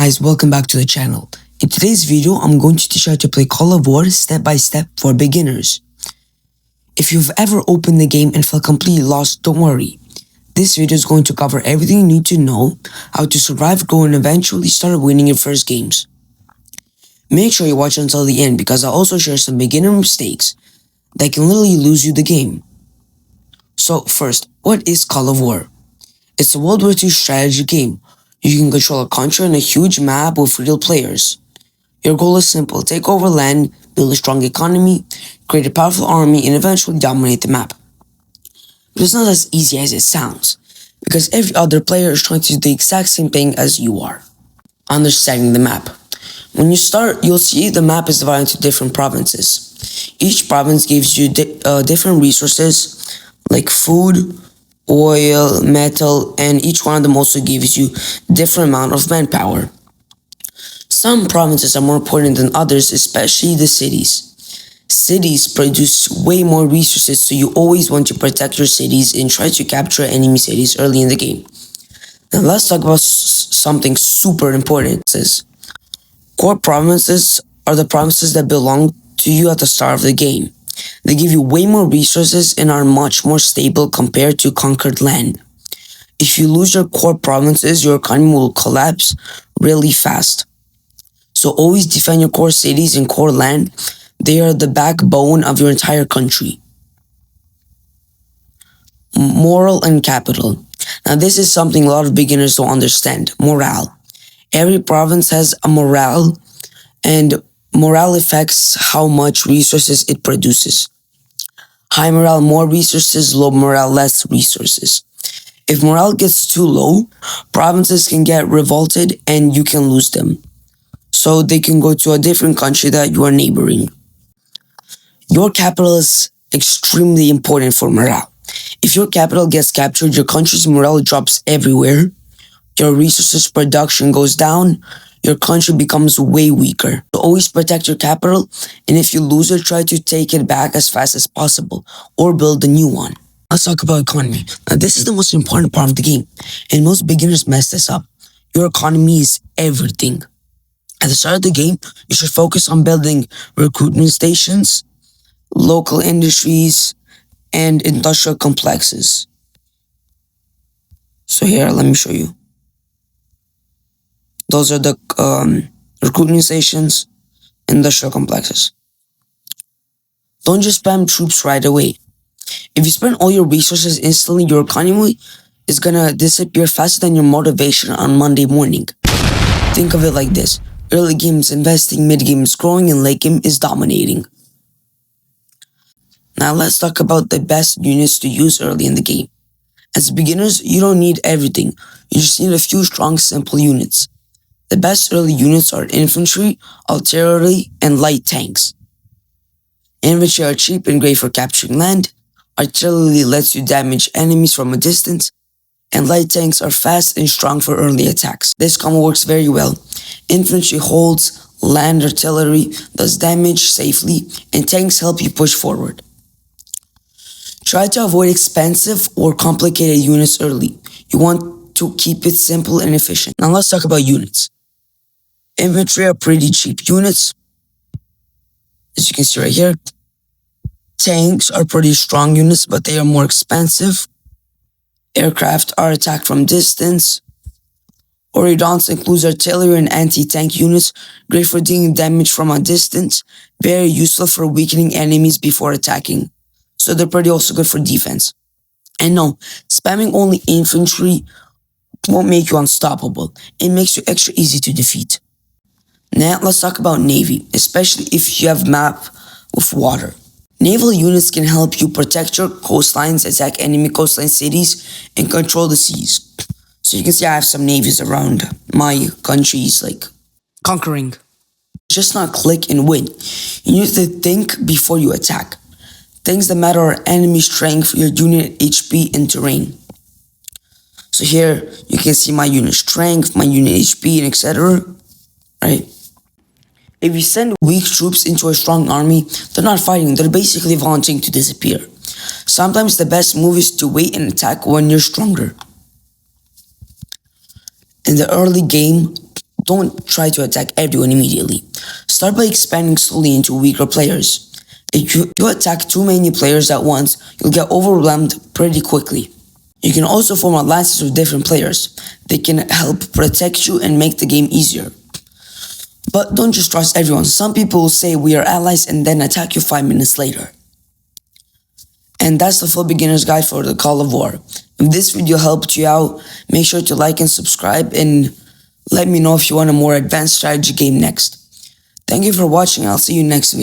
Guys, welcome back to the channel. In today's video, I'm going to teach you how to play Call of War step by step for beginners. If you've ever opened the game and felt completely lost, don't worry. This video is going to cover everything you need to know, how to survive, grow, and eventually start winning your first games. Make sure you watch until the end because I'll also share some beginner mistakes that can literally lose you the game. So first, what is Call of War? It's a World War II strategy game. You can control a country on a huge map with real players. Your goal is simple: take over land, build a strong economy, create a powerful army, and eventually dominate the map. But it's not as easy as it sounds, because every other player is trying to do the exact same thing as you are. Understanding the map. When you start, you'll see the map is divided into different provinces. Each province gives you different resources like food, oil, metal, and each one of them also gives you different amount of manpower. Some provinces are more important than others, especially the cities. Cities produce way more resources, so you always want to protect your cities and try to capture enemy cities early in the game. Now let's talk about something super important. Core provinces are the provinces that belong to you at the start of the game. They give you way more resources and are much more stable compared to conquered land. If you lose your core provinces, your economy will collapse really fast. So always defend your core cities and core land. They are the backbone of your entire country. Moral and capital. Now this is something a lot of beginners don't understand. Morale. Every province has a morale, and morale affects how much resources it produces. High morale, more resources; low morale, less resources. If morale gets too low, provinces can get revolted and you can lose them. So they can go to a different country that you are neighboring. Your capital is extremely important for morale. If your capital gets captured, your country's morale drops everywhere. Your resources production goes down. Your country becomes way weaker. So always protect your capital, and if you lose it, try to take it back as fast as possible or build a new one. Let's talk about economy. Now this is the most important part of the game, and most beginners mess this up. Your economy is everything. At the start of the game, you should focus on building recruitment stations, local industries, and industrial complexes. So here, let me show you. Those are the recruitment stations, industrial complexes. Don't just spam troops right away. If you spend all your resources instantly, your economy is gonna disappear faster than your motivation on Monday morning. Think of it like this: early game is investing, mid game is growing, and late game is dominating. Now let's talk about the best units to use early in the game. As beginners, you don't need everything. You just need a few strong, simple units. The best early units are infantry, artillery, and light tanks. Infantry are cheap and great for capturing land. Artillery lets you damage enemies from a distance. And light tanks are fast and strong for early attacks. This combo works very well. Infantry holds land, artillery does damage safely, and tanks help you push forward. Try to avoid expensive or complicated units early. You want to keep it simple and efficient. Now let's talk about units. Infantry are pretty cheap units, as you can see right here. Tanks are pretty strong units, but they are more expensive. Aircraft are attacked from distance. Ordnance includes artillery and anti-tank units, great for dealing damage from a distance, very useful for weakening enemies before attacking. So they're pretty also good for defense. And no, spamming only infantry won't make you unstoppable. It makes you extra easy to defeat. Now let's talk about Navy, especially if you have map with water. Naval units can help you protect your coastlines, attack enemy coastline cities, and control the seas. So you can see I have some navies around my countries, like conquering. Just not click and win. You need to think before you attack. Things that matter are enemy strength, your unit HP, and terrain. So here you can see my unit strength, my unit HP, and etc. Right? If you send weak troops into a strong army, they're not fighting, they're basically volunteering to disappear. Sometimes the best move is to wait and attack when you're stronger. In the early game, Don't try to attack everyone immediately. Start by expanding slowly into weaker players. If you attack too many players at once, you'll get overwhelmed pretty quickly. You can also form alliances with different players. They can help protect you and make the game easier. But don't just trust everyone. Some people will say we are allies and then attack you 5 minutes later. And that's the full beginner's guide for the Call of War. If this video helped you out, make sure to like and subscribe and let me know if you want a more advanced strategy game next. Thank you for watching. I'll see you next video.